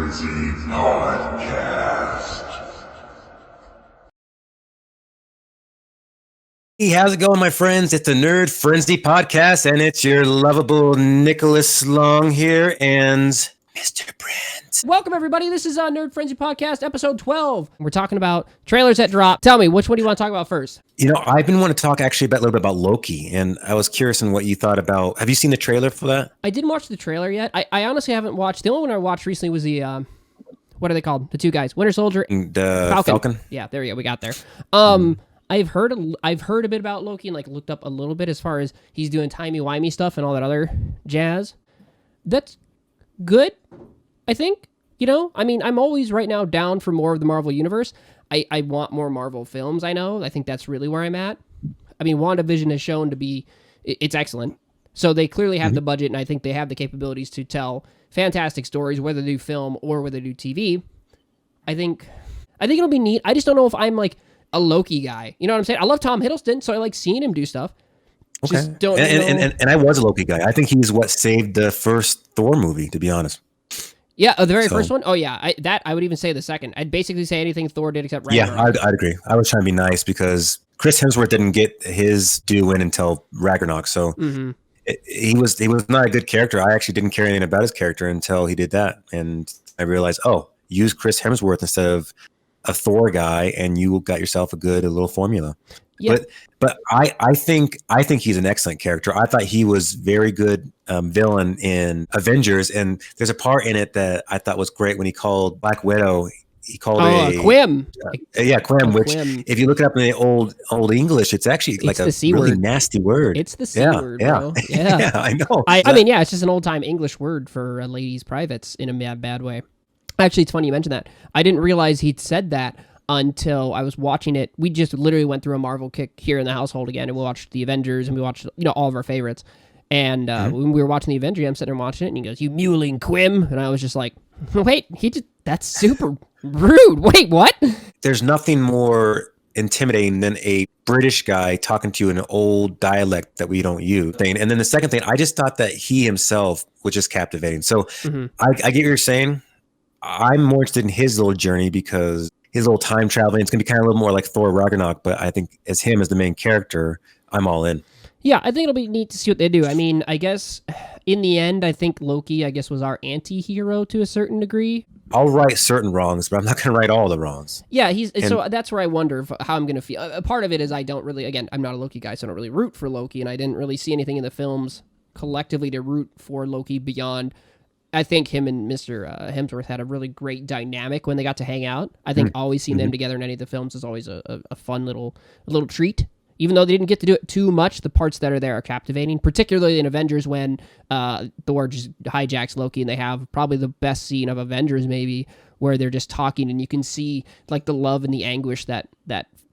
Frenzy Podcast. Hey, how's it going, my friends? It's the Nerd Frenzy Podcast, and it's your lovable Nicholas Long here and Mr. Brent. Welcome, everybody. This is Nerd Frenzy Podcast, episode 12. We're talking about trailers that drop. Tell me, which one do you want to talk about first? You know, I've been wanting to talk actually about a little bit about Loki, and I was curious in what you thought about. Have you seen the trailer for that? I didn't watch the trailer yet. I honestly haven't watched. The only one I watched recently was the, what are they called? The two guys, Winter Soldier, The Falcon. Yeah, there we go. We got there. I've heard a bit about Loki and like looked up a little bit as far as he's doing timey-wimey stuff and all that other jazz. That's good, I think. You know, I mean, I'm always right now down for more of the Marvel Universe. I want more Marvel films, I know. I think that's really where I'm at. I mean, WandaVision has shown to be, it's excellent. So they clearly have the budget, and I think they have the capabilities to tell fantastic stories, whether they do film or whether they do TV. I think it'll be neat. I just don't know if I'm like a Loki guy. You know what I'm saying? I love Tom Hiddleston, so I like seeing him do stuff. Okay. Just don't and I was a Loki guy. I think he's what saved the first Thor movie, to be honest. Yeah, the very first one? Oh, yeah. I would even say the second. I'd basically say anything Thor did except Ragnarok. Yeah, I'd agree. I was trying to be nice because Chris Hemsworth didn't get his due in until Ragnarok, so he was not a good character. I actually didn't care anything about his character until he did that, and I realized, use Chris Hemsworth instead of a Thor guy, and you got yourself a little formula. Yeah. But I think he's an excellent character. I thought he was very good villain in Avengers, and there's a part in it that I thought was great when he called Black Widow. He called Quim. Quim. Which, if you look it up in the old English, it's actually like a really nasty word. It's the C word, bro. Yeah. Yeah, I know. I mean, it's just an old time English word for ladies' privates in a bad way. Actually, it's funny you mentioned that. I didn't realize he'd said that until I was watching it. We just literally went through a Marvel kick here in the household again, and we watched the Avengers, and we watched all of our favorites. And when we were watching the Avengers, I'm sitting there watching it, and he goes, "You mewling Quim," and I was just like, "Wait, that's super rude. Wait, what?" There's nothing more intimidating than a British guy talking to you in an old dialect that we don't use. And then the second thing, I just thought that he himself was just captivating. So I get what you're saying. I'm more interested in his little journey because his little time traveling, it's going to be kind of a little more like Thor Ragnarok, but I think as him as the main character, I'm all in. Yeah, I think it'll be neat to see what they do. I mean, I guess in the end, I think Loki, was our anti-hero to a certain degree. I'll right certain wrongs, but I'm not going to right all the wrongs. Yeah, so that's where I wonder how I'm going to feel. A part of it is I don't really, again, I'm not a Loki guy, so I don't really root for Loki, and I didn't really see anything in the films collectively to root for Loki beyond. I think him and Mr. Hemsworth had a really great dynamic when they got to hang out. I think always seeing them together in any of the films is always a fun little treat. Even though they didn't get to do it too much, the parts that are there are captivating, particularly in Avengers when Thor just hijacks Loki, and they have probably the best scene of Avengers maybe, where they're just talking and you can see like the love and the anguish that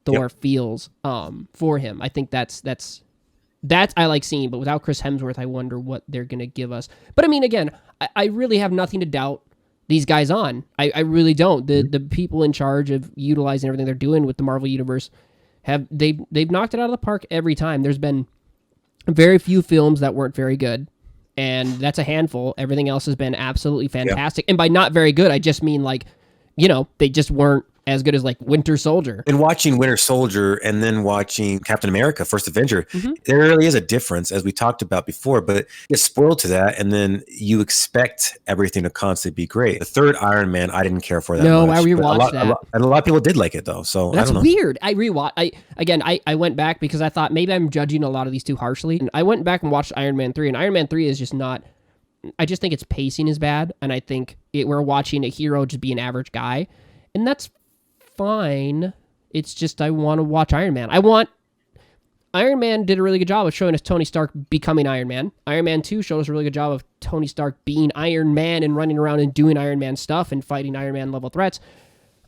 Thor feels for him. I think that's I like seeing, but without Chris Hemsworth, I wonder what they're going to give us. But I mean, again, I really have nothing to doubt these guys on. I really don't. The people in charge of utilizing everything they're doing with the Marvel Universe, they've knocked it out of the park every time. There's been very few films that weren't very good, and that's a handful. Everything else has been absolutely fantastic. Yeah. And by not very good, I just mean like, they just weren't as good as like Winter Soldier. And watching Winter Soldier and then watching Captain America, First Avenger, there really is a difference, as we talked about before, but you get spoiled to that, and then you expect everything to constantly be great. The third Iron Man, I didn't care for that much. No, I rewatched that. And a lot of people did like it, though, so that's I don't know. Weird. I went back because I thought maybe I'm judging a lot of these too harshly, and I went back and watched Iron Man 3, and Iron Man 3 is just not... I just think its pacing is bad, and I think we're watching a hero just be an average guy, and that's fine. It's just I want to watch Iron Man. Iron Man did a really good job of showing us Tony Stark becoming Iron Man. Iron Man 2 showed us a really good job of Tony Stark being Iron Man and running around and doing Iron Man stuff and fighting Iron Man level threats.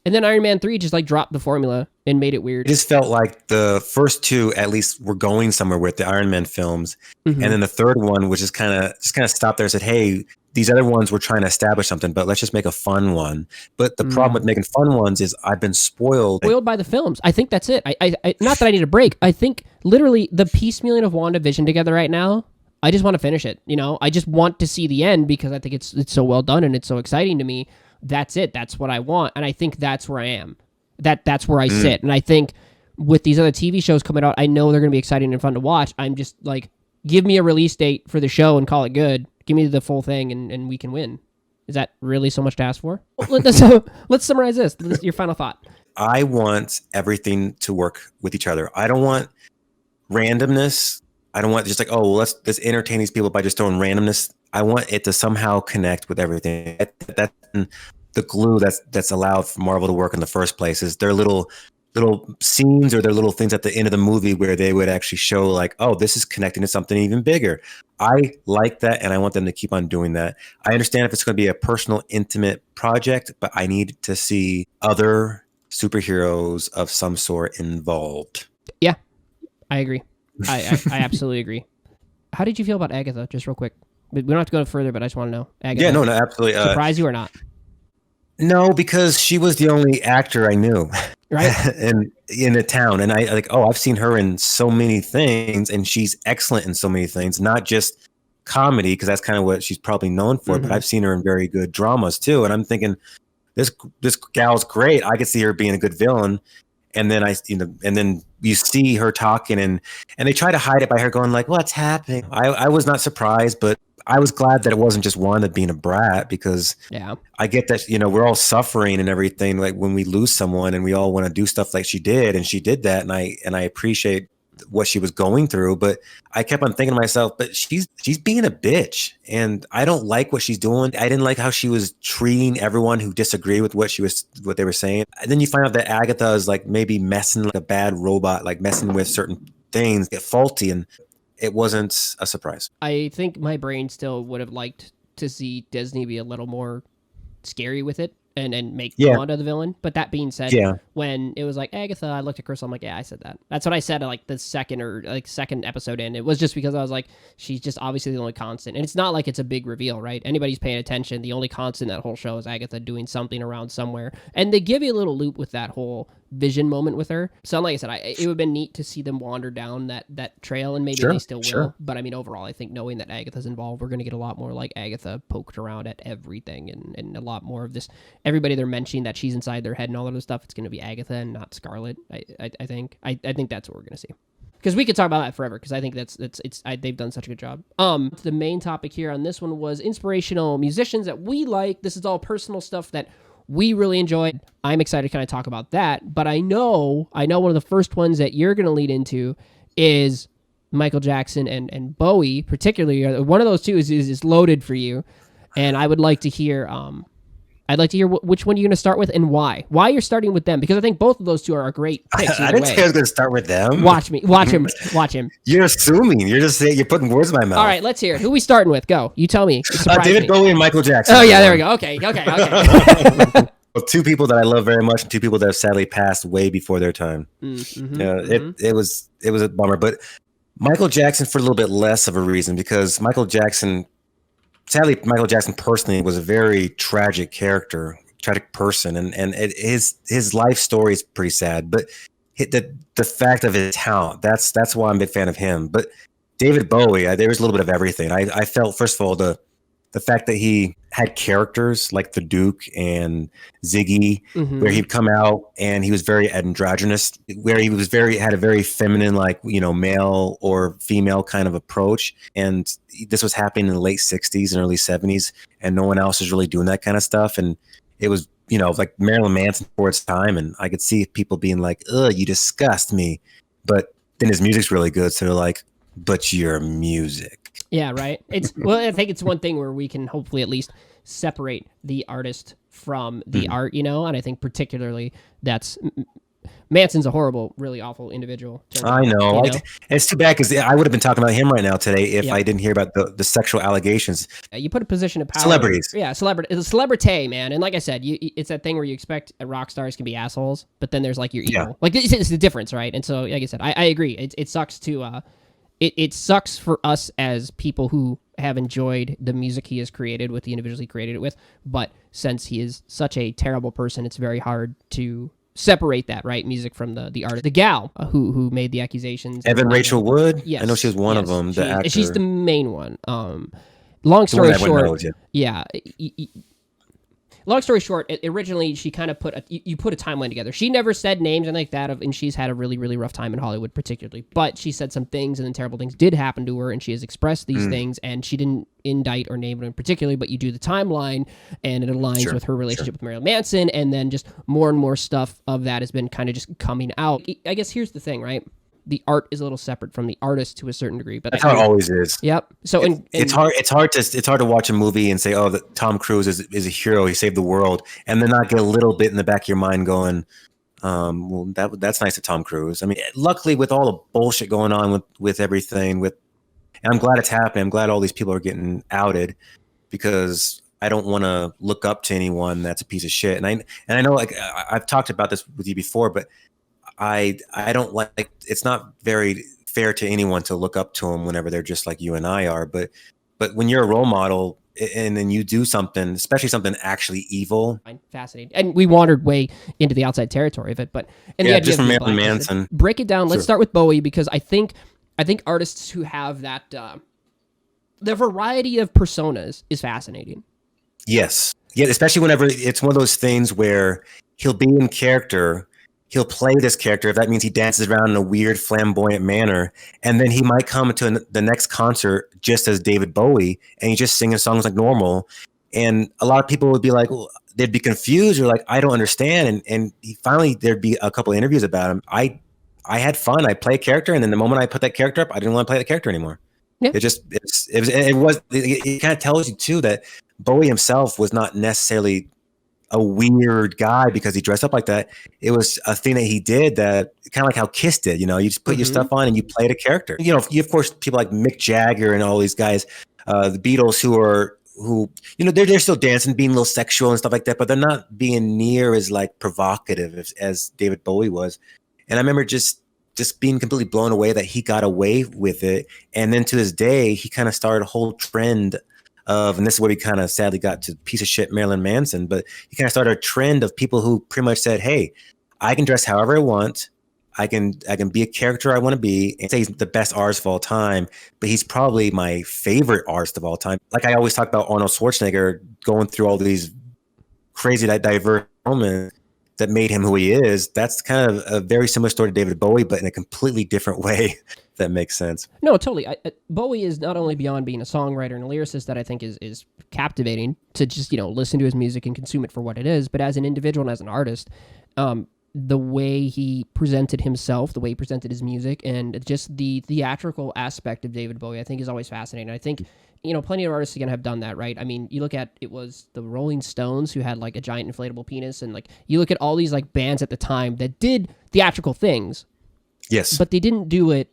And then Iron Man 3 just like dropped the formula and made it weird. It just felt like the first two at least were going somewhere with the Iron Man films. And then the third one was just kind of stopped there and said, hey, these other ones were trying to establish something, but let's just make a fun one. But the problem with making fun ones is I've been spoiled by the films. I think that's it. I not that I need a break. I think literally the piecemealing of WandaVision together right now, I just want to finish it. I just want to see the end because I think it's so well done and it's so exciting to me. that's it. That's what I want. And I think that's where I am. That's where I sit. And I think with these other TV shows coming out, I know they're going to be exciting and fun to watch. I'm just like, give me a release date for the show and call it good. Give me the full thing and we can win. Is that really so much to ask for? Let's summarize this. Your final thought. I want everything to work with each other. I don't want randomness. I don't want just like, oh, well, let's entertain these people by just throwing randomness. I want it to somehow connect with everything. That's the glue that's allowed for Marvel to work in the first place. Is their little scenes or their little things at the end of the movie where they would actually show like, oh, this is connecting to something even bigger. I like that, and I want them to keep on doing that. I understand if it's going to be a personal, intimate project, but I need to see other superheroes of some sort involved. Yeah, I agree. I absolutely agree. How did you feel about Agatha? Just real quick. We don't have to go further, but I just want to know. Agatha, yeah, no, absolutely. Surprise you or not? No, because she was the only actor I knew, right? in the town, and I like, oh, I've seen her in so many things, and she's excellent in so many things, not just comedy, because that's kind of what she's probably known for. But I've seen her in very good dramas too, and I'm thinking, this gal's great. I could see her being a good villain, and then and then you see her talking, and they try to hide it by her going like, "What's happening?" I was not surprised, but I was glad that it wasn't just Wanda being a brat, because I get that, we're all suffering and everything, like when we lose someone, and we all want to do stuff like she did, and she did that, and I appreciate what she was going through, but I kept on thinking to myself, but she's being a bitch, and I don't like what she's doing. I didn't like how she was treating everyone who disagreed with what they were saying. And then you find out that Agatha is like maybe messing like a bad robot, like messing with certain things, get faulty, and it wasn't a surprise. I think my brain still would have liked to see Disney be a little more scary with it and make Wanda the villain. But that being said, when it was like Agatha, I looked at Crystal, I'm like, yeah, I said that. That's what I said like the second episode in. It was just because I was like, she's just obviously the only constant. And it's not like it's a big reveal, right? Anybody's paying attention. The only constant in that whole show is Agatha doing something around somewhere. And they give you a little loop with that whole vision moment with her. So like I said, it would have been neat to see them wander down that trail, and maybe they still will. But I mean, overall, I think knowing that Agatha's involved, we're going to get a lot more like Agatha poked around at everything, and a lot more of this. Everybody they're mentioning that she's inside their head and all of this stuff, it's going to be Agatha and not Scarlet. I think that's what we're going to see. Because we could talk about that forever, because I think they've done such a good job. The main topic here on this one was inspirational musicians that we like. This is all personal stuff that we really enjoyed. I'm excited to kind of talk about that, but I know one of the first ones that you're going to lead into is Michael Jackson and Bowie, particularly. One of those two is loaded for you, and I would like to hear. I'd like to hear which one you're going to start with and why. Why you're starting with them, because I think both of those two are great picks. I didn't say I was going to start with them. Watch him. You're assuming. You're just saying, you're putting words in my mouth. All right, let's hear it. Who are we starting with? Go. You tell me. David Bowie and Michael Jackson. Oh yeah, there we go. Okay. Well, two people that I love very much, and two people that have sadly passed way before their time. It was a bummer, but Michael Jackson for a little bit less of a reason, because Michael Jackson personally was a very tragic person, and his life story is pretty sad. But the fact of his talent, that's why I'm a big fan of him. But David Bowie, there was a little bit of everything. I felt, first of all, the fact that he had characters like the Duke and Ziggy, where he'd come out and he was very androgynous, where he was had a very feminine, like, male or female kind of approach. And this was happening in the late 60s and early 70s, and no one else was really doing that kind of stuff. And it was, like Marilyn Manson for its time. And I could see people being like, ugh, you disgust me. But then his music's really good. So they're like, but your music. Yeah, right. I think it's one thing where we can hopefully at least separate the artist from the art, and I think particularly Manson's a horrible, really awful individual. I know. It's too bad, because I would have been talking about him right now today if I didn't hear about the sexual allegations. You put a position of power. Celebrities. Yeah, celebrity, man. And like I said, it's that thing where you expect rock stars can be assholes, but then there's like your ego. Yeah. Like it's the difference, right? And so, like I said, I agree. It sucks to... It sucks for us as people who have enjoyed the music he has created with the individuals he created it with, but since he is such a terrible person, it's very hard to separate that, right? Music from the artist. The gal who made the accusations. Evan Rachel Wood? Yes. I know she was one of them, the actor. She's the main one. Long story short, long story short, originally she kind of you put a timeline together. She never said names and like that, and she's had a really, really rough time in Hollywood particularly. But she said some things, and then terrible things did happen to her, and she has expressed these things, and she didn't indict or name them particularly, but you do the timeline, and it aligns with her relationship with Marilyn Manson, and then just more and more stuff of that has been kind of just coming out. I guess here's the thing, right? The art is a little separate from the artist to a certain degree, but that's how it always is. Yep. So it's hard to watch a movie and say, oh, Tom Cruise is a hero. He saved the world, and then not get a little bit in the back of your mind going, well, that's nice of Tom Cruise. I mean, luckily with all the bullshit going on with everything, and I'm glad it's happening. I'm glad all these people are getting outed, because I don't want to look up to anyone that's a piece of shit. And I know, like, I've talked about this with you before, but I don't like, it's not very fair to anyone to look up to them whenever they're just like you and I are. But when you're a role model and then you do something, especially something actually evil. Fascinating. And we wandered way into the outside territory of it, but just from Marilyn Manson. Break it down. Let's start with Bowie, because I think artists who have that the variety of personas is fascinating. Yes. Yeah, especially whenever it's one of those things where he'll be in character. He'll play this character, if that means he dances around in a weird, flamboyant manner. And then he might come to the next concert just as David Bowie, and he's just singing songs like normal. And a lot of people would be like, well, they'd be confused or like, I don't understand. And finally, there'd be a couple of interviews about him. I had fun. I play a character. And then the moment I put that character up, I didn't want to play the character anymore. Yeah. It kind of tells you too that Bowie himself was not necessarily a weird guy because he dressed up like that. It was a thing that he did, that kind of like how Kiss did, you just put your stuff on and you played a character. You of course, people like Mick Jagger and all these guys, the Beatles who they're still dancing, being a little sexual and stuff like that, but they're not being near as like provocative as David Bowie was. And I remember just being completely blown away that he got away with it. And then to this day, he kind of started a whole trend of, and this is where we kind of sadly got to piece of shit Marilyn Manson, but he kind of started a trend of people who pretty much said, hey, I can dress however I want. I can be a character I want to be, and say he's the best artist of all time, but he's probably my favorite artist of all time. Like I always talk about Arnold Schwarzenegger going through all these crazy, diverse moments that made him who he is. That's kind of a very similar story to David Bowie, but in a completely different way. If that makes sense. No, totally. Bowie is not only beyond being a songwriter and a lyricist that I think is captivating to just, listen to his music and consume it for what it is, but as an individual and as an artist, the way he presented himself, the way he presented his music, and just the theatrical aspect of David Bowie, I think is always fascinating. I think, plenty of artists again have done that, right? I mean, you look at, it was the Rolling Stones who had like a giant inflatable penis, and like you look at all these like bands at the time that did theatrical things. Yes. But they didn't do it.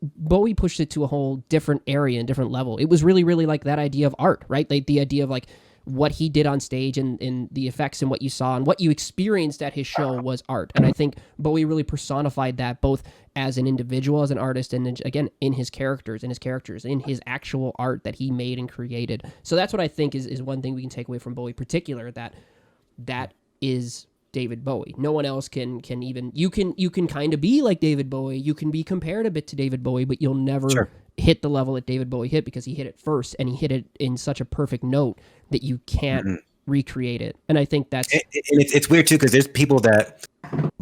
Bowie pushed it to a whole different area and different level. It was really, really like that idea of art, right? Like the idea of like what he did on stage and the effects and what you saw and what you experienced at his show was art. And I think Bowie really personified that both as an individual, as an artist, and then, again, in his characters, in his actual art that he made and created. So that's what I think is one thing we can take away from Bowie particular, that is David Bowie. No one else can even, you can kind of be like David Bowie, you can be compared a bit to David Bowie, but you'll never hit the level that David Bowie hit, because he hit it first and he hit it in such a perfect note that you can't recreate it. And I think that's it's weird too, because there's people that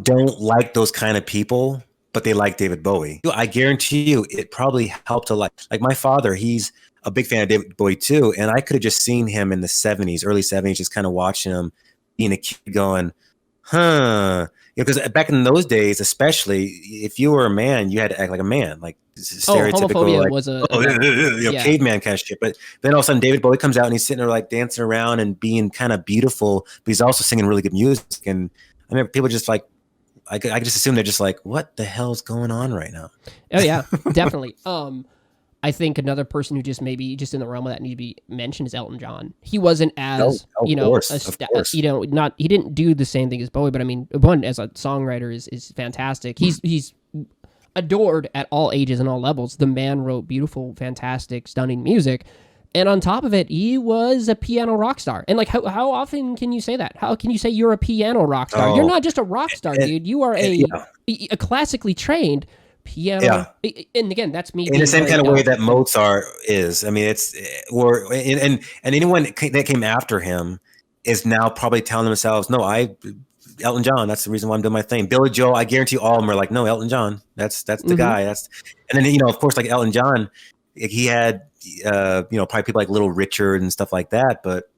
don't like those kind of people, but they like David Bowie. I guarantee you it probably helped a lot. Like my father, he's a big fan of David Bowie too, and I could have just seen him in the 70s, early 70s, just kind of watching him being a kid going, because back in those days, especially if you were a man, you had to act like a man, like stereotypical, homophobia was a caveman kind of shit. But then all of a sudden, David Bowie comes out and he's sitting there like dancing around and being kind of beautiful, but he's also singing really good music. And I remember people just like, I just assume they're just like, what the hell's going on right now? Oh yeah, definitely. I think another person who just maybe just in the realm of that need to be mentioned is Elton John. He wasn't as he didn't do the same thing as Bowie, but I mean, one as a songwriter is fantastic. He's adored at all ages and all levels. The man wrote beautiful, fantastic, stunning music, and on top of it, he was a piano rock star. And like, how often can you say that? How can you say you're a piano rock star? You're not just a rock star, dude. You are a classically trained piano, and again, that's me in the same kind of way that Mozart is. I mean, it's and anyone that came after him, is now probably telling themselves, no, Elton John, that's the reason why I'm doing my thing. Billy Joel, I guarantee all of them are like, no, Elton John, that's the guy. And then, of course, like Elton John, he had, probably people like Little Richard and stuff like that, but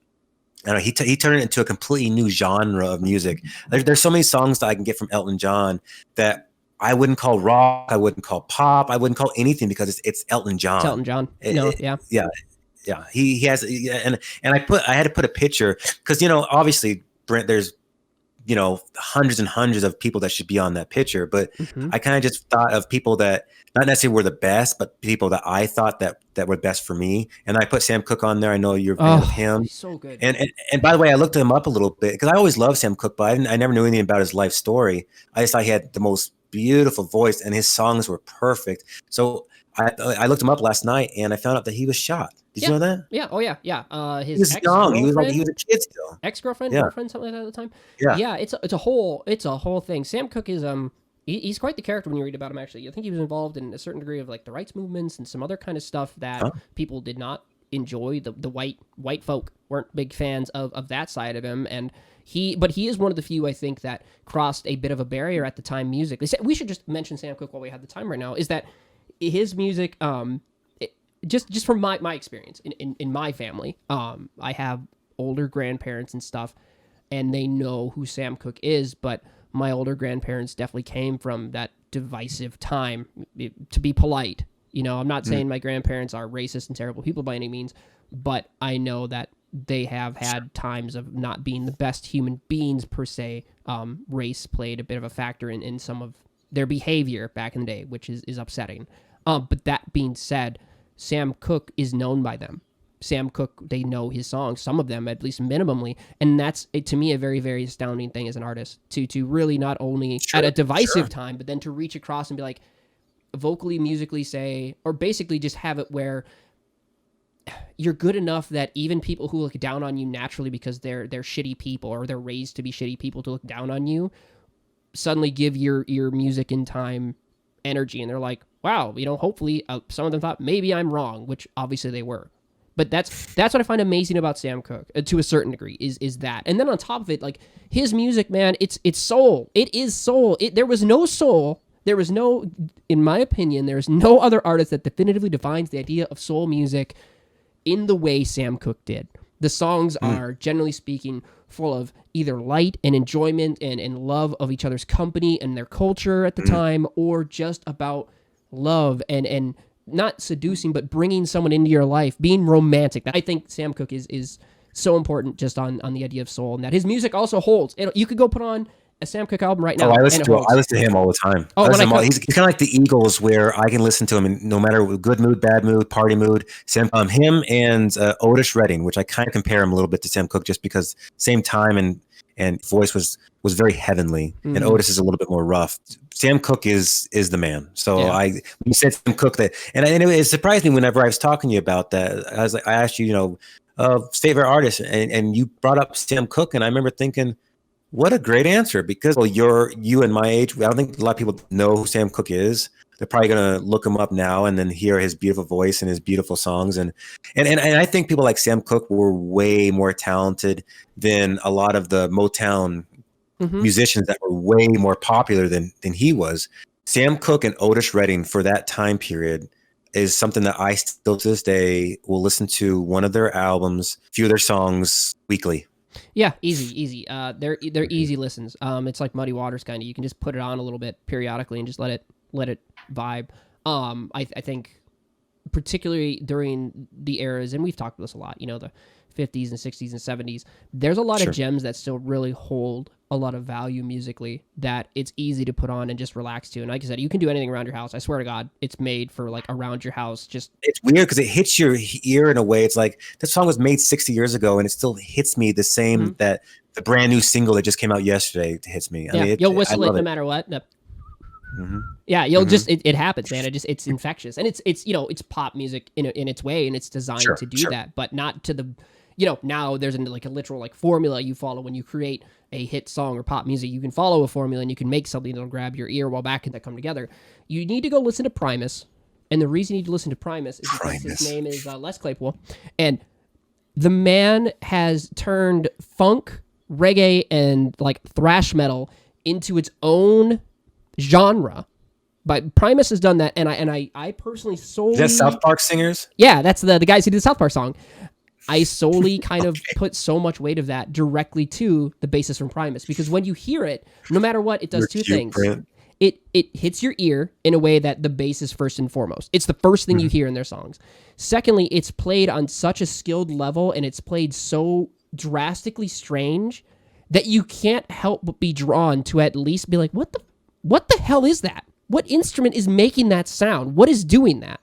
I don't know, he turned it into a completely new genre of music. There's so many songs that I can get from Elton John that I wouldn't call rock, I wouldn't call pop, I wouldn't call anything, because it's Elton John. It's Elton John. Yeah. He has, and I had to put a picture, because obviously, Brent, there's hundreds and hundreds of people that should be on that picture, but I kind of just thought of people that not necessarily were the best, but people that I thought that were best for me. And I put Sam Cooke on there. I know you're a fan of him. He's so good. And by the way, I looked him up a little bit, because I always loved Sam Cooke, but I never knew anything about his life story. I just thought he had the most beautiful voice, and his songs were perfect. So I looked him up last night, and I found out that he was shot. Did you know that? Yeah. Oh yeah. His he was young. He was a kid still. Ex-girlfriend, girlfriend, something like that at the time. Yeah. It's a whole thing. Sam Cooke is he's quite the character when you read about him. Actually, I think he was involved in a certain degree of like the rights movements and some other kind of stuff that people did not enjoy. The white folk weren't big fans of that side of him, and he is one of the few, I think, that crossed a bit of a barrier at the time musically. We should just mention Sam Cooke while we have the time right now. Is that his music? Just from my experience in my family, I have older grandparents and stuff, and they know who Sam Cooke is, but my older grandparents definitely came from that divisive time, to be polite. I'm not saying my grandparents are racist and terrible people by any means, but I know that they have had times of not being the best human beings per se. Race played a bit of a factor in some of their behavior back in the day, which is upsetting. But that being said, Sam Cooke is known by them. Sam Cooke, they know his songs, some of them at least minimally, and that's to me a very, very astounding thing as an artist to really not only at a divisive time, but then to reach across and be like vocally, musically say, or basically just have it where you're good enough that even people who look down on you naturally because they're shitty people or they're raised to be shitty people to look down on you, suddenly give your music in time energy, and they're like, wow, hopefully some of them thought maybe I'm wrong, which obviously they were. But that's what I find amazing about Sam Cooke, to a certain degree, is that. And then on top of it, like his music, man, it's soul. It is soul. There was no soul. There was no, in my opinion, there's no other artist that definitively defines the idea of soul music in the way Sam Cooke did. The songs are, generally speaking, full of either light and enjoyment and love of each other's company and their culture at the time, or just about love and not seducing, but bringing someone into your life, being romantic. I think Sam Cooke is so important just on the idea of soul, and that his music also holds. You could go put on a Sam Cooke album right now. I listen to him all the time. He's kind of like the Eagles, where I can listen to him in no matter good mood, bad mood, party mood. Him and Otis Redding, which I kind of compare him a little bit to Sam Cooke, just because same time and voice was very heavenly, and Otis is a little bit more rough. Sam Cooke is the man. So when you said Sam Cooke, and it surprised me whenever I was talking to you about that. I asked you, favorite artist, and you brought up Sam Cooke, and I remember thinking, what a great answer, because you and my age, I don't think a lot of people know who Sam Cooke is. They're probably going to look him up now and then hear his beautiful voice and his beautiful songs. And I think people like Sam Cooke were way more talented than a lot of the Motown musicians that were way more popular than he was. Sam Cooke and Otis Redding for that time period is something that I still to this day will listen to one of their albums, a few of their songs weekly. Yeah, easy. They're easy listens. It's like Muddy Waters kind of. You can just put it on a little bit periodically and just let it vibe. I think particularly during the eras, and we've talked about this a lot, the 50s and 60s and 70s, there's a lot of gems that still really hold a lot of value musically that it's easy to put on and just relax to. And like I said, you can do anything around your house. I swear to God, it's made for like around your house. It's weird because it hits your ear in a way. It's like this song was made 60 years ago and it still hits me the same that the brand new single that just came out yesterday hits me. Yeah, you'll whistle it no matter what. No. Yeah, you'll just it happens, man. It's infectious, and it's pop music in its way, and it's designed to do that, but not to the now there's a literal formula you follow when you create a hit song or pop music. You can follow a formula and you can make something that'll grab your ear while back and that come together. You need to go listen to Primus, and the reason you need to listen to Primus is because his name is Les Claypool, and The man has turned funk, reggae, and like thrash metal into its own genre. But Primus has done that, and I personally solely... Is that South Park singers? Yeah, that's the guys who did the South Park song. I solely kind of put so much weight of that directly to the bassist from Primus, because when you hear it, no matter what, it does two things. It hits your ear in a way that the bass is first and foremost. It's the first thing you hear in their songs. Secondly, it's played on such a skilled level, and it's played so drastically strange that you can't help but be drawn to at least be like, what the hell is that? What instrument is making that sound? What is doing that?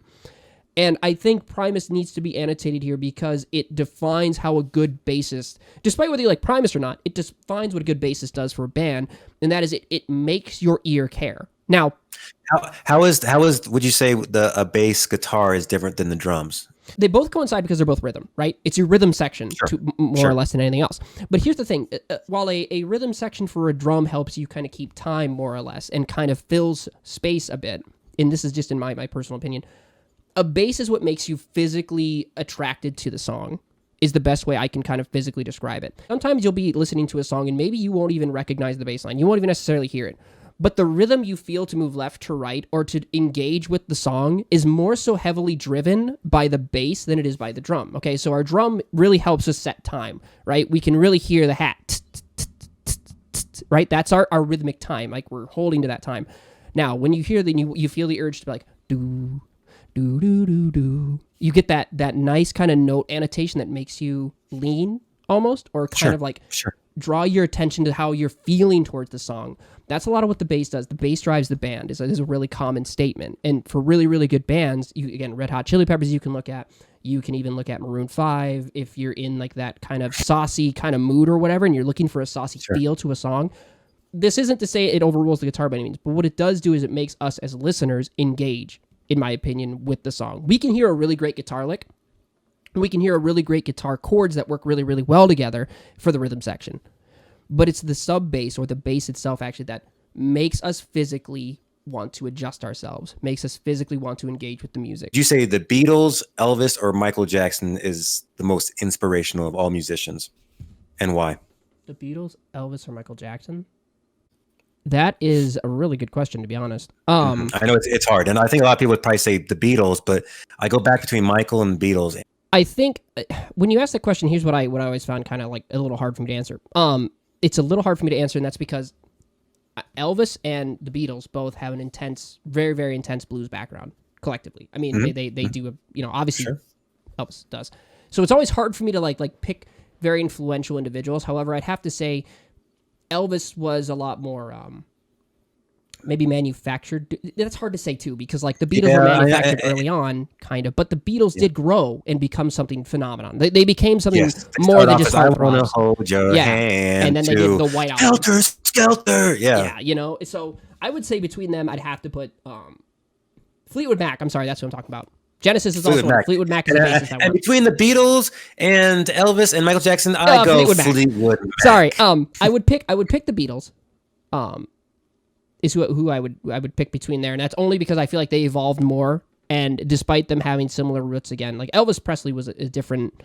And I think Primus needs to be annotated here because it defines how a good bassist, despite whether you like Primus or not, it defines what a good bassist does for a band, and that is it makes your ear care. Now, how is would you say a bass guitar is different than the drums? They both coincide because they're both rhythm, right? It's your rhythm section more or less than anything else. But here's the thing. While a rhythm section for a drum helps you kind of keep time more or less and kind of fills space a bit, and this is just in my personal opinion, a bass is what makes you physically attracted to the song, is the best way I can kind of physically describe it. Sometimes you'll be listening to a song and maybe you won't even recognize the bass line. You won't even necessarily hear it. But the rhythm you feel to move left to right or to engage with the song is more so heavily driven by the bass than it is by the drum. Okay, so our drum really helps us set time, right? We can really hear the hat, right? That's our rhythmic time. Like we're holding to that time. Now, when you hear you feel the urge to be like, do, do, do, do, do. You get that nice kind of note annotation that makes you lean almost, or kind of like draw your attention to how you're feeling towards the song. That's a lot of what the bass does. The bass drives the band is a really common statement. And for really, really good bands, again, Red Hot Chili Peppers you can look at. You can even look at Maroon 5 if you're in like that kind of saucy kind of mood or whatever, and you're looking for a saucy feel to a song. This isn't to say it overrules the guitar by any means, but what it does do is it makes us as listeners engage, in my opinion, with the song. We can hear a really great guitar lick. We can hear a really great guitar chords that work really, really well together for the rhythm section. But it's the sub bass or the bass itself actually that makes us physically want to adjust ourselves, makes us physically want to engage with the music. Did you say the Beatles, Elvis, or Michael Jackson is the most inspirational of all musicians? And why? The Beatles, Elvis, or Michael Jackson? That is a really good question, to be honest. I know it's hard, and I think a lot of people would probably say the Beatles, but I go back between Michael and the Beatles. I think when you ask that question, here's what I always found kind of like a little hard for me to answer. It's a little hard for me to answer, and that's because Elvis and the Beatles both have an intense, very, very intense blues background collectively. I mean, they do, obviously Elvis does. So it's always hard for me to like pick very influential individuals. However, I'd have to say Elvis was a lot more maybe manufactured. That's hard to say too, because like the Beatles were manufactured early on, kind of, but the Beatles did grow and become something phenomenon. They became something more than just I want to hold your hand. And then they did the White Album. Helter Skelter. Yeah, so I would say between them, I'd have to put Fleetwood Mac. I'm sorry, that's what I'm talking about. Genesis is also one. Fleetwood Mac is the basis that and between the Beatles and Elvis and Michael Jackson, I go Fleetwood Mac. Sorry, I would pick the Beatles. Is who I would pick between there, and that's only because I feel like they evolved more, and despite them having similar roots again, like Elvis Presley was a different.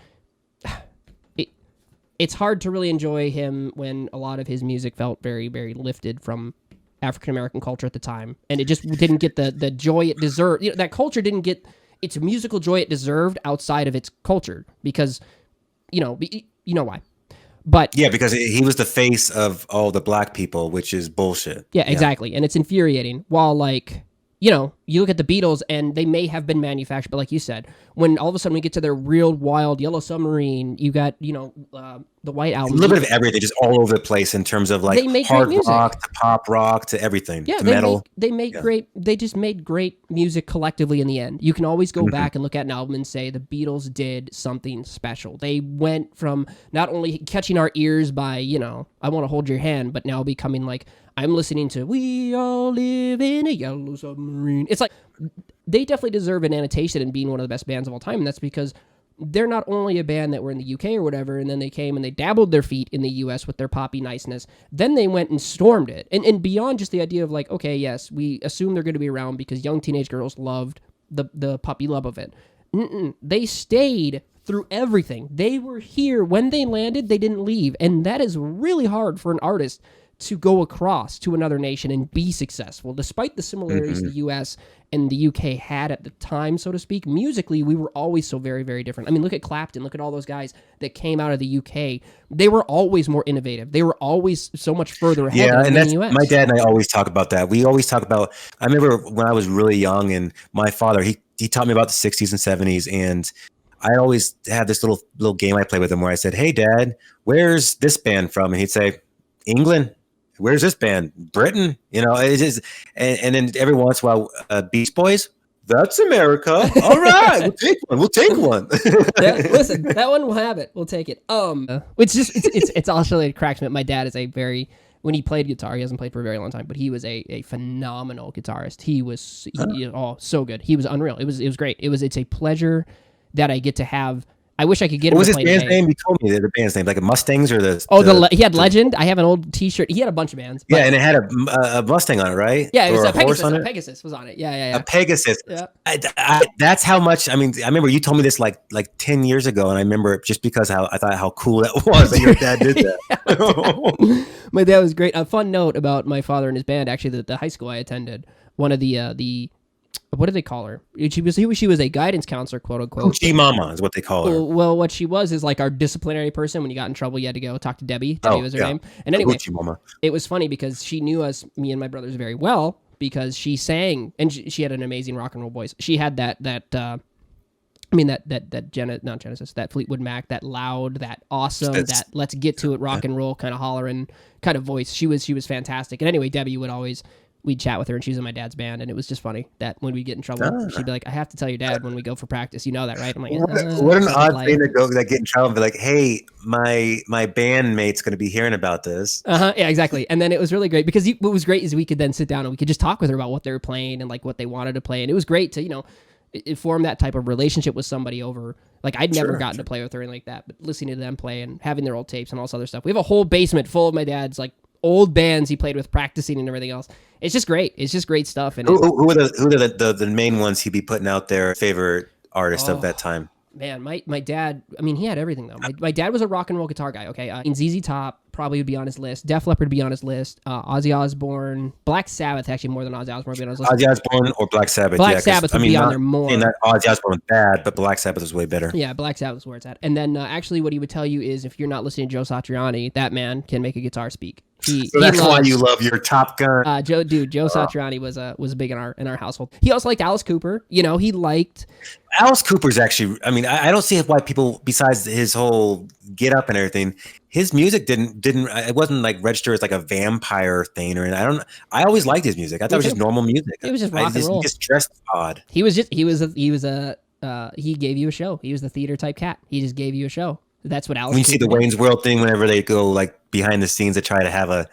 It's hard to really enjoy him when a lot of his music felt very, very lifted from African American culture at the time, and it just didn't get the joy it deserved. That culture didn't get its musical joy it deserved outside of its culture, because you know why. But yeah, because he was the face of all the black people, which is bullshit. Yeah, exactly. And it's infuriating. While like, you look at the Beatles and they may have been manufactured, but like you said, when all of a sudden we get to their real wild Yellow Submarine, you got, the White Album. A little bit of everything, just all over the place in terms of like hard rock to pop rock to everything, to metal. They just made great music collectively in the end. You can always go back and look at an album and say the Beatles did something special. They went from not only catching our ears by, I Want to Hold Your Hand, but now becoming like, I'm listening to We All Live in a Yellow Submarine. It's like, they definitely deserve an annotation in being one of the best bands of all time, and that's because they're not only a band that were in the UK or whatever, and then they came and they dabbled their feet in the US with their poppy niceness. Then they went and stormed it. And beyond just the idea of like, okay, yes, we assume they're going to be around because young teenage girls loved the puppy love of it. They stayed through everything. They were here. When they landed, they didn't leave. And that is really hard for an artist to go across to another nation and be successful. Despite the similarities the US and the UK had at the time, so to speak, musically, we were always so very, very different. I mean, look at Clapton. Look at all those guys that came out of the UK. They were always more innovative. They were always so much further ahead than the US. My dad and I always talk about that. We always talk about, I remember when I was really young and my father, he taught me about the 60s and 70s, and I always had this little game I played with him where I said, "Hey, Dad, where's this band from?" And he'd say, "England." "Where's this band?" "Britain." It is, and then every once in a while, Beach Boys. "That's America." "All right, we'll take one. Listen, that one will have it. We'll take it. It's also, it cracks me up. My dad is when he played guitar, he hasn't played for a very long time, but he was a phenomenal guitarist. He was so good. He was unreal. It was great. It's a pleasure that I get to have. I wish I could get him. What was his band's name? You told me the band's name, like a Mustangs or the. He had Legend. I have an old T-shirt. He had a bunch of bands. Yeah, and it had a Mustang on it, right? Yeah, it was a Pegasus. On it? A Pegasus was on it. Yeah. A Pegasus. Yeah. That's how much. I mean, I remember you told me this like 10 years ago, and I remember just because I thought how cool that was that your dad did that. My dad was great. A fun note about my father and his band. Actually, the high school I attended, one of the what do they call her? She was a guidance counselor, quote unquote. Coochie Mama is what they call her. Well, what she was is like our disciplinary person. When you got in trouble, you had to go talk to Debbie. Debbie was her name. And anyway, Coochie Mama. It was funny because she knew us, me and my brothers, very well because she sang, and she had an amazing rock and roll voice. She had that Fleetwood Mac, that loud, that awesome, that let's get to it rock and roll kind of hollering kind of voice. She was fantastic. And anyway, Debbie we'd chat with her, and she was in my dad's band, and it was just funny that when we get in trouble, she'd be like, "I have to tell your dad when we go for practice. You know that, right?" I'm like, what an odd thing to go get in trouble and be like, "Hey, my bandmate's going to be hearing about this." Yeah, exactly. And then it was really great because what was great is we could then sit down and we could just talk with her about what they were playing and like what they wanted to play, and it was great to form that type of relationship with somebody over. Like I'd never gotten to play with her and like that, but listening to them play and having their old tapes and all this other stuff. We have a whole basement full of my dad's like old bands he played with, practicing and everything else. It's just great. It's just great stuff. And who are the main ones he'd be putting out there? Favorite artists of that time? Man, my dad, I mean, he had everything, though. My dad was a rock and roll guitar guy, okay? ZZ Top probably would be on his list. Def Leppard would be on his list. Ozzy Osbourne. Black Sabbath, actually, more than Ozzy Osbourne would be on his list. Ozzy Osbourne or Black Sabbath? Black Sabbath would be on there more. I mean, that Ozzy Osbourne was bad, but Black Sabbath was way better. Yeah, Black Sabbath is where it's at. And then, actually, what he would tell you is if you're not listening to Joe Satriani, that man can make a guitar speak. So that's why you love your Top Gun. Joe Satriani was big in our household. He also liked Alice Cooper. He liked Alice Cooper's actually. I mean, I don't see why people, besides his whole get up and everything, his music didn't. It wasn't like register as like a vampire thing or anything. I always liked his music. I thought it was just normal music. It was just rock and roll. He just dressed odd. He gave you a show. He was the theater type cat. He just gave you a show. That's what Alice. When you see the Wayne's World thing, whenever they go like behind the scenes to try to have a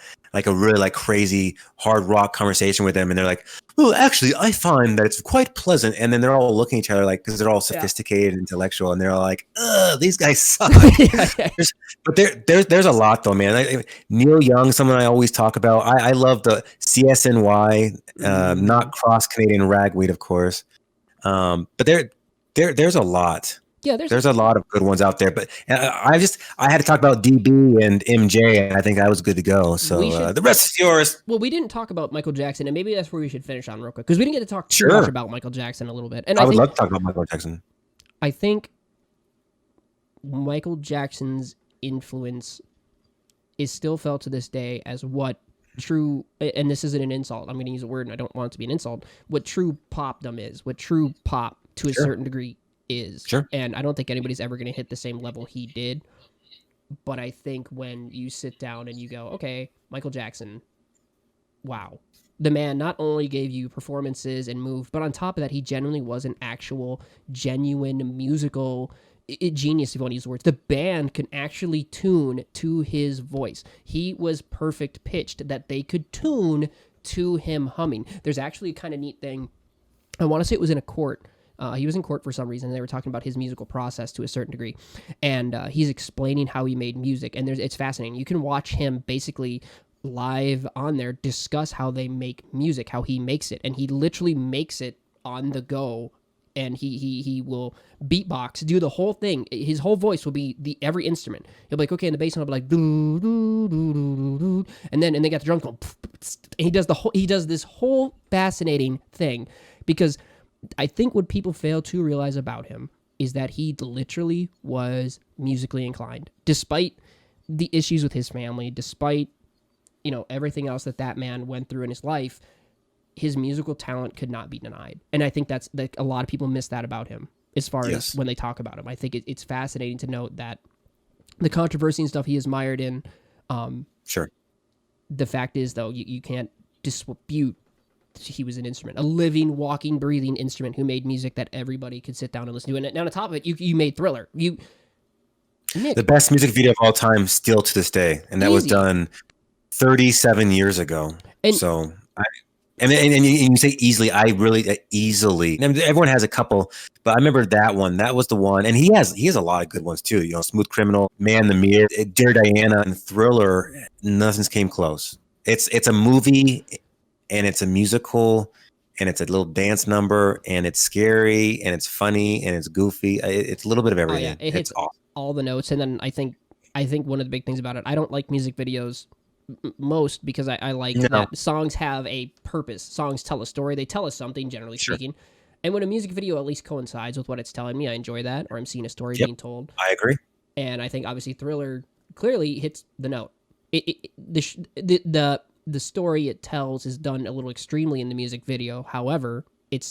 really like crazy hard rock conversation with them, and they're like, "Well, actually, I find that it's quite pleasant," and then they're all looking at each other like because they're all sophisticated and intellectual, and they're all like, "Ugh, these guys suck." But there's a lot though, man. Neil Young, someone I always talk about. I love the CSNY, not cross Canadian ragweed, of course, but there's a lot. Yeah, there's a lot of good ones out there, but I had to talk about DB and MJ, and I think I was good to go. So the rest is yours. Well, we didn't talk about Michael Jackson, and maybe that's where we should finish on real quick because we didn't get to talk too much about Michael Jackson a little bit. And I would love to talk about Michael Jackson. I think Michael Jackson's influence is still felt to this day as what true, and this isn't an insult. I'm going to use a word, and I don't want it to be an insult. What true popdom is, what true pop to a certain degree is. Sure. And I don't think anybody's ever going to hit the same level he did. But I think when you sit down and you go, okay, Michael Jackson, wow. The man not only gave you performances and moved, but on top of that, he genuinely was an actual, genuine musical genius, if you want to use the words. The band can actually tune to his voice. He was perfect pitched that they could tune to him humming. There's actually a kind of neat thing. I want to say it was in a court. He was in court for some reason. They were talking about his musical process to a certain degree. And he's explaining how he made music. And it's fascinating. You can watch him basically live on there discuss how they make music, how he makes it. And he literally makes it on the go and he will beatbox, do the whole thing. His whole voice will be every instrument. He'll be like, okay, in the bass line, he'll be like, doo, doo, doo, doo, doo, and then they got the drums going, and he does this whole fascinating thing, because I think what people fail to realize about him is that he literally was musically inclined, despite the issues with his family, despite everything else that man went through in his life. His musical talent could not be denied. And I think that's like a lot of people miss that about him as far as when they talk about him. I think it's fascinating to note that the controversy and stuff he is mired in. Sure. The fact is, though, you can't dispute he was an instrument, a living, walking, breathing instrument who made music that everybody could sit down and listen to. And on the top of it, you made Thriller. Nick, The best music video of all time, still to this day. And that was done 37 years ago. And, so and you say easily, I really easily. I mean, everyone has a couple, but I remember that one. That was the one, and he has a lot of good ones too. Smooth Criminal, Man in the Mirror, Dear Diana, and Thriller. Nothing's came close. It's a movie, and it's a musical, and it's a little dance number, and it's scary, and it's funny, and it's goofy. It's a little bit of everything. It hits awesome. all the notes, and then I think one of the big things about it, I don't like music videos most because I like that songs have a purpose. Songs tell a story. They tell us something, generally speaking. And when a music video at least coincides with what it's telling me, I enjoy that, or I'm seeing a story being told. I agree. And I think obviously Thriller clearly hits the note. The story it tells is done a little extremely in the music video. However, it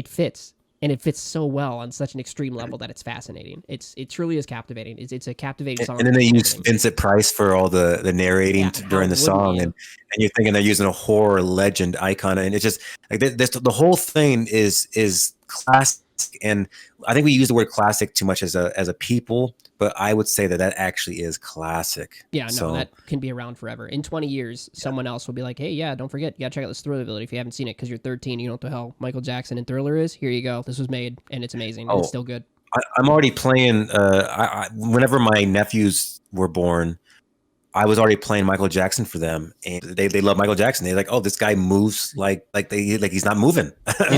fits. And it fits so well on such an extreme level that it's fascinating. It truly is captivating. It's a captivating song. And then they use Vincent Price for all the narrating during the song, and you're thinking they're using a horror legend icon, and it's just like the whole thing is classic. And I think we use the word classic too much as a people, but I would say that actually is classic. Yeah, no, so that can be around forever. In 20 years, someone else will be like, hey, yeah, don't forget, you gotta check out this Thriller video if you haven't seen it because you're 13, you know what the hell Michael Jackson and Thriller is. Here you go. This was made, and it's amazing. And it's still good. I'm already playing, whenever my nephews were born, I was already playing Michael Jackson for them, and they love Michael Jackson. They're like, oh, this guy moves like he's not moving.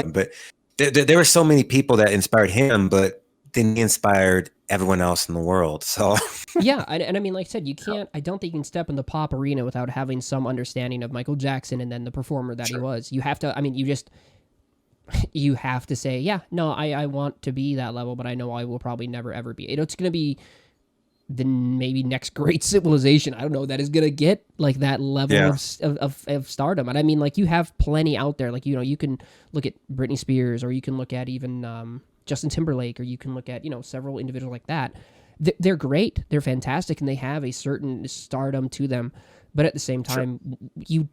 But there were so many people that inspired him, but then he inspired everyone else in the world. So yeah, and I mean, like I said, I don't think you can step in the pop arena without having some understanding of Michael Jackson and then the performer that he was. You have to, I mean, you have to say, yeah, no, I want to be that level, but I know I will probably never, ever be. It's going to be the maybe next great civilization. I don't know, that is going to get like that level of stardom. And I mean, like, you have plenty out there. Like, you can look at Britney Spears, or you can look at even Justin Timberlake, or you can look at, several individuals like that. They're great. They're fantastic. And they have a certain stardom to them. But at the same time, you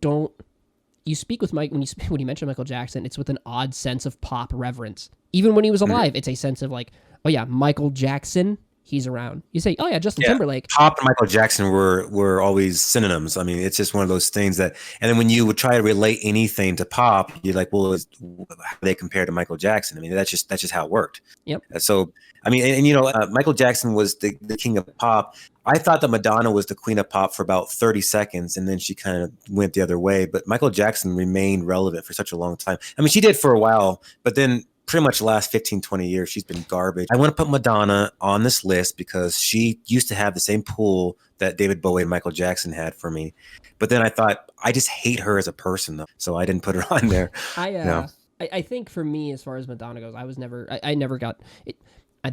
speak with Mike, when you mention Michael Jackson, it's with an odd sense of pop reverence. Even when he was alive, it's a sense of like, oh yeah, Michael Jackson, he's around. You say, oh yeah, Justin Timberlake. Pop and Michael Jackson were always synonyms. I mean, it's just one of those things that, and then when you would try to relate anything to pop, you're like, well, how do they compare to Michael Jackson? I mean, that's just how it worked. Yep. So, I mean, and Michael Jackson was the king of pop. I thought that Madonna was the queen of pop for about 30 seconds, and then she kind of went the other way. But Michael Jackson remained relevant for such a long time. I mean, she did for a while, but then pretty much the last 15, 20 years, she's been garbage. I want to put Madonna on this list because she used to have the same pull that David Bowie and Michael Jackson had for me. But then I thought, I just hate her as a person, though, so I didn't put her on there. I think for me, as far as Madonna goes, I never got it.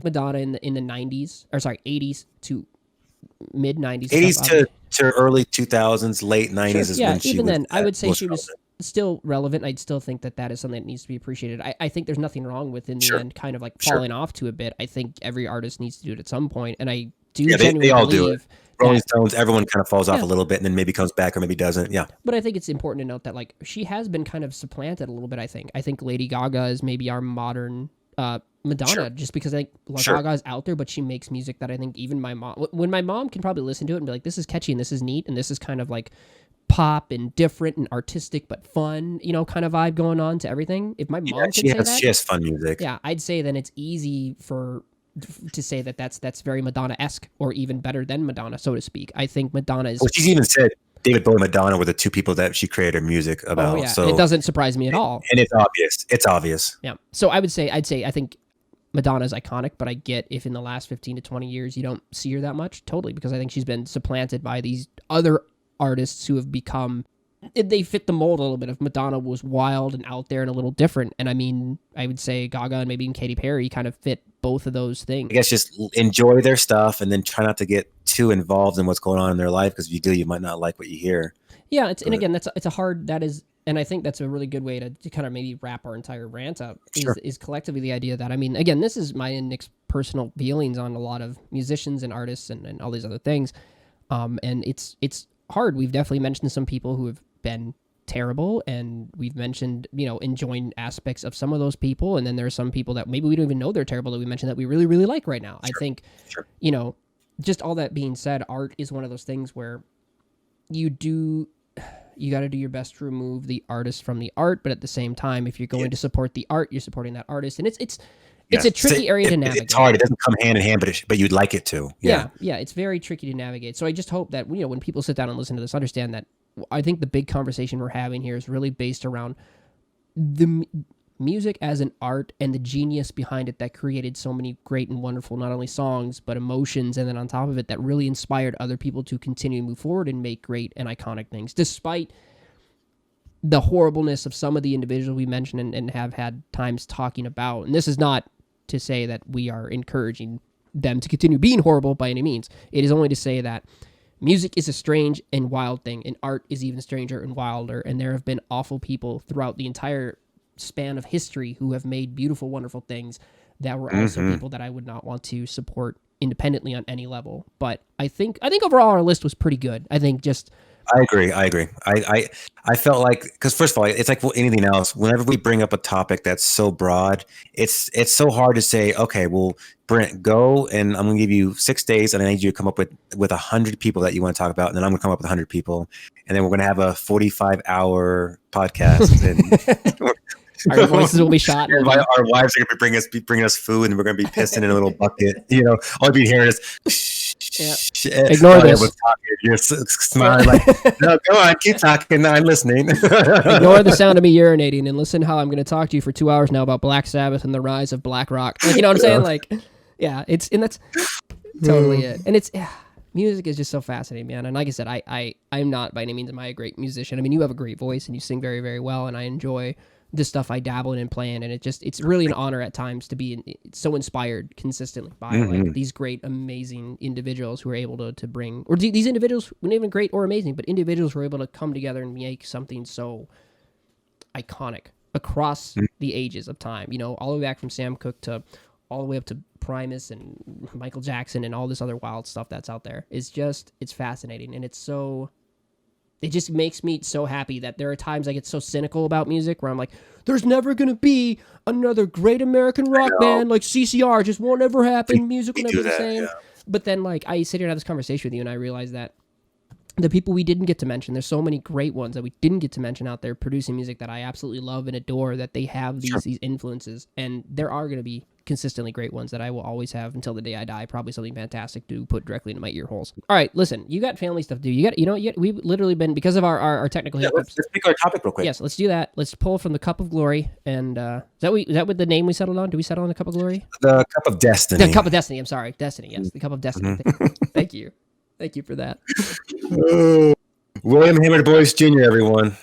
Madonna in the 90s, or sorry, 80s to mid 90s. 80s to early 2000s, late 90s is when she even was. Then, I would say she was still relevant. I'd still think that is something that needs to be appreciated. I think there's nothing wrong with, in the end, kind of like falling off to a bit. I think every artist needs to do it at some point, and I do genuinely they all believe do it. Rolling Stones, everyone kind of falls off a little bit and then maybe comes back or maybe doesn't. Yeah. But I think it's important to note that, like, she has been kind of supplanted a little bit, I think. I think Lady Gaga is maybe our modern Madonna, just because I think Gaga is out there, but she makes music that I think even my mom, when my mom can probably listen to it and be like, this is catchy and this is neat and this is kind of like pop and different and artistic but fun, kind of vibe going on to everything. If my mom could say that, she has fun music. Yeah, I'd say then it's easy to say that that's very Madonna-esque, or even better than Madonna, so to speak. I think Madonna is. Well, she's even said David Bowie and Madonna were the two people that she created her music about. Oh yeah, So it doesn't surprise me at all. And it's obvious. It's obvious. Yeah. So I'd say I think Madonna's iconic, but I get if in the last 15 to 20 years you don't see her that much, totally, because I think she's been supplanted by these other artists who have become, they fit the mold a little bit. If Madonna was wild and out there and a little different, and I mean, I would say Gaga and maybe even Katy Perry kind of fit both of those things. I guess just enjoy their stuff and then try not to get too involved in what's going on in their life, because if you do, you might not like what you hear. Yeah, and again, it's a hard, that is, and I think that's a really good way to kind of maybe wrap our entire rant up, is collectively the idea that, I mean, again, this is my and Nick's personal feelings on a lot of musicians and artists and all these other things. And it's hard. We've definitely mentioned some people who have been terrible, and we've mentioned, enjoying aspects of some of those people. And then there are some people that maybe we don't even know they're terrible that we mentioned that we really, really like right now. I think, just all that being said, art is one of those things where you got to do your best to remove the artist from the art, but at the same time, if you're going to support the art, you're supporting that artist, and it's a tricky area to navigate. It's hard. It doesn't come hand in hand, but you'd like it to. Yeah, it's very tricky to navigate. So I just hope that when people sit down and listen to this, understand that I think the big conversation we're having here is really based around the music as an art and the genius behind it that created so many great and wonderful, not only songs, but emotions. And then on top of it, that really inspired other people to continue to move forward and make great and iconic things, despite the horribleness of some of the individuals we mentioned and have had times talking about. And this is not to say that we are encouraging them to continue being horrible by any means. It is only to say that music is a strange and wild thing, and art is even stranger and wilder. And there have been awful people throughout the entire span of history who have made beautiful, wonderful things that were also people that I would not want to support independently on any level. But I think overall our list was pretty good. I think just I agree. I felt like, because first of all, it's like anything else. Whenever we bring up a topic that's so broad, it's so hard to say, okay, well, Brent, go and I'm going to give you 6 days, and I need you to come up with 100 people that you want to talk about, and then I'm going to come up with 100 people, and then we're going to have a 45-hour podcast. And our voices will be shot. Our wives are going to be bringing us food, and we're going to be pissing in a little bucket. All you'll be hearing is ignore this. You're smiling like, no, go on, keep talking. I'm listening. Ignore the sound of me urinating and listen how I'm going to talk to you for 2 hours now about Black Sabbath and the rise of black rock. Like, you know what I'm saying? Like, yeah, and that's totally it. And music is just so fascinating, man. And like I said, I'm not by any means am I a great musician. I mean, you have a great voice and you sing very, very well, and I enjoy the stuff I dabble in and play in, and it's really an honor at times to be so inspired consistently by like these great, amazing individuals who are able to bring, or these individuals, not even great or amazing, but individuals who are able to come together and make something so iconic across the ages of time. All the way back from Sam Cooke to all the way up to Primus and Michael Jackson and all this other wild stuff that's out there. It's fascinating, and it just makes me so happy that there are times I get so cynical about music where I'm like, there's never going to be another great American rock band like CCR. It just won't ever happen. Music will never be the same. Yeah. But then like I sit here and have this conversation with you, and I realize that the people we didn't get to mention, there's so many great ones that we didn't get to mention out there producing music that I absolutely love and adore, that they have these influences. And there are going to be consistently great ones that I will always have until the day I die. Probably something fantastic to put directly into my ear holes. All right, listen, you got family stuff to do. We've literally been, because of our technical hiccups. Let's pick our topic real quick. Yes, let's do that. Let's pull from the Cup of Glory. And is that what the name we settled on? Do we settle on the Cup of Glory? The Cup of Destiny. The Cup of Destiny. I'm sorry. Destiny. Yes, the Cup of Destiny. Thank you. Thank you for that. William Hammond Boyce Jr., everyone.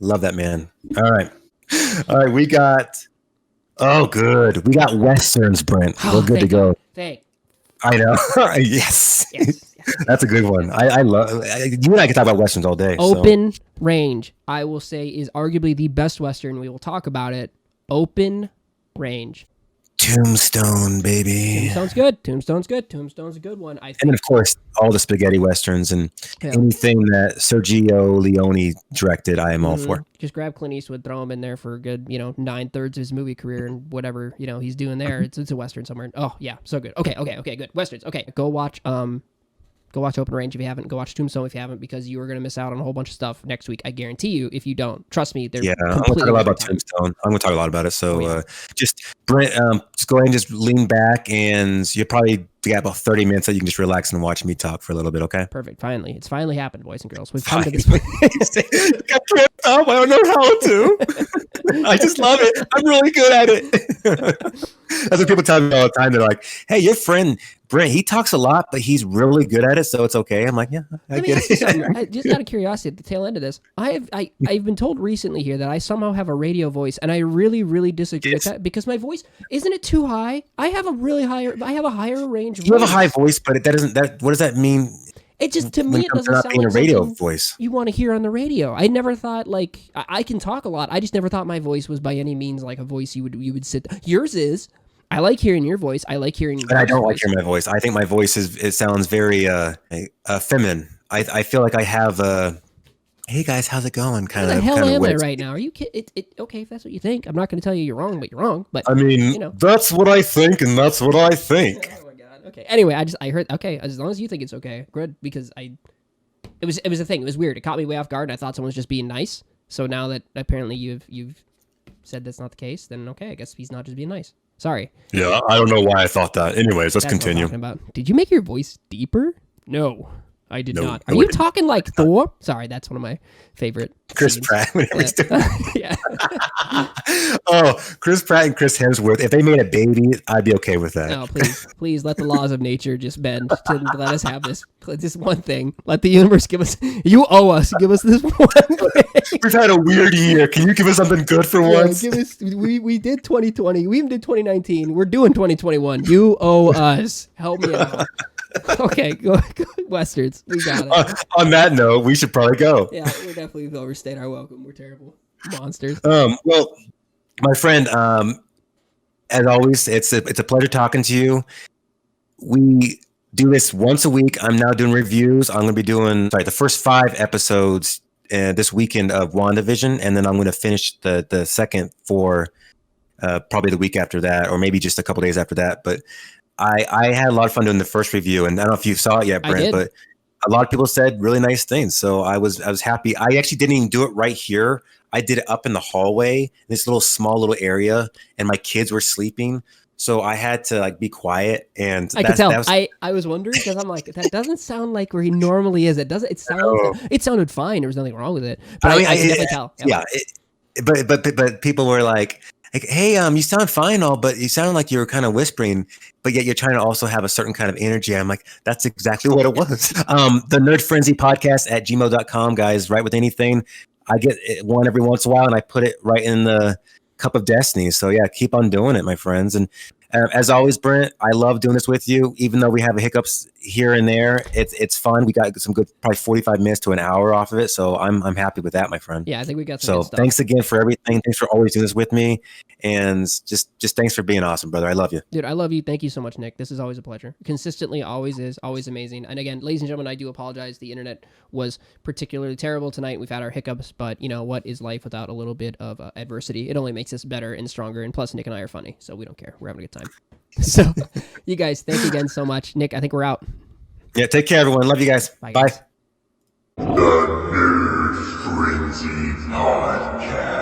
Love that man. All right. We got... Oh, good. We got Westerns, Brent. We're good to go. I know. Yes. That's a good one. I love... You and I can talk about Westerns all day. Open Range, I will say, is arguably the best Western. We will talk about it. Open Range. Tombstone, baby. Tombstone's good. Tombstone's a good one. And then, of course, all the spaghetti westerns and anything that Sergio Leone directed, I am all for. Just grab Clint Eastwood, throw him in there for a good, 9/3 of his movie career, and whatever he's doing there, it's a western somewhere. Oh yeah, so good. Okay, good. Westerns. Okay, go watch Go watch Open Range if you haven't. Go watch Tombstone if you haven't, because you are going to miss out on a whole bunch of stuff next week. I guarantee you. If you don't, trust me, they're I'm going to talk a lot about Tombstone. I'm going to talk a lot about it. So just Brent, just go ahead and just lean back, and you probably got about 30 minutes that you can just relax and watch me talk for a little bit. Okay. Perfect. Finally, it's finally happened, boys and girls. We've come to this point. I can't stop. I don't know how to. I just love it. I'm really good at it. That's what people tell me all the time. They're like, "Hey, your friend Brent, he talks a lot, but he's really good at it, so it's okay." I'm like, "Yeah, I get it." Just out of curiosity, at the tail end of this, I've been told recently here that I somehow have a radio voice, and I really, really disagree with that, because my voice, isn't it too high? I have a higher range. You have a high voice, but that doesn't. What does that mean? It just, to me, it doesn't sound like a radio voice you want to hear on the radio. I never thought, like, I can talk a lot. I just never thought my voice was by any means like a voice you would sit. Yours is. I like hearing your voice. I like hearing. But I don't like hearing my voice. I think my voice it sounds very feminine. I feel like I have a, "Hey guys, how's it going?" kind of. What the hell am I right now? Are you kidding? Okay, if that's what you think. I'm not going to tell you you're wrong, but you're wrong. But I mean, that's what I think, and that's what I think. Oh my god. Okay. Anyway, I heard. Okay, as long as you think it's okay, good. Because it was a thing. It was weird. It caught me way off guard. And I thought someone was just being nice. So now that apparently you've said that's not the case, then okay, I guess he's not just being nice. Sorry. Yeah, I don't know why I thought that. Anyways, let's continue. What I'm talking about. Did you make your voice deeper? No, I did not. Are you talking like Thor? Sorry, that's one of my favorite. Chris scenes. Pratt. Yeah. Oh, Chris Pratt and Chris Hemsworth. If they made a baby, I'd be okay with that. No, please let the laws of nature just bend to let us have this one thing. Let the universe give us. You owe us. Give us this one thing. We've had a weird year. Can you give us something good for once? Give us. We did 2020. We even did 2019. We're doing 2021. You owe us. Help me out. Okay, go Westerns. We got it. On that note, we should probably go. Yeah, we're definitely overstayed our welcome. We're terrible monsters. Well, my friend, as always, it's a pleasure talking to you. We do this once a week. I'm now doing reviews. I'm going to be doing the first 5 episodes this weekend of WandaVision, and then I'm going to finish the second for probably the week after that, or maybe just a couple days after that. But I had a lot of fun doing the first review, and I don't know if you saw it yet, Brent, but a lot of people said really nice things. So I was happy. I actually didn't even do it right here. I did it up in the hallway, this small little area, and my kids were sleeping. So I had to be quiet, and I could tell. I was wondering, because I'm like, that doesn't sound like where he normally is. It doesn't. It sounded fine. There was nothing wrong with it. But I can definitely tell. Yeah. But people were like, "Hey, you sound fine, but you sound like you were kind of whispering, but yet you're trying to also have a certain kind of energy." I'm like, that's exactly what it was. The Nerd Frenzy podcast at gmail.com, guys. Write with anything. I get one every once in a while, and I put it right in the cup of destiny. So yeah, keep on doing it, my friends. And as always, Brent, I love doing this with you, even though we have hiccups here and there. It's fun. We got some good, probably 45 minutes to an hour off of it. So I'm happy with that, my friend. Yeah, I think we got some good stuff. Thanks again for everything. Thanks for always doing this with me. And just thanks for being awesome, brother. I love you. Dude, I love you. Thank you so much, Nick. This is always a pleasure. Consistently, always is. Always amazing. And again, ladies and gentlemen, I do apologize. The internet was particularly terrible tonight. We've had our hiccups, but you know what is life without a little bit of adversity? It only makes us better and stronger. And plus, Nick and I are funny, so we don't care. We're having a good time. So, you guys, thank you again so much. Nick, I think we're out. Yeah, take care, everyone. Love you guys. Bye. Bye. The Nerd Frenzy Podcast.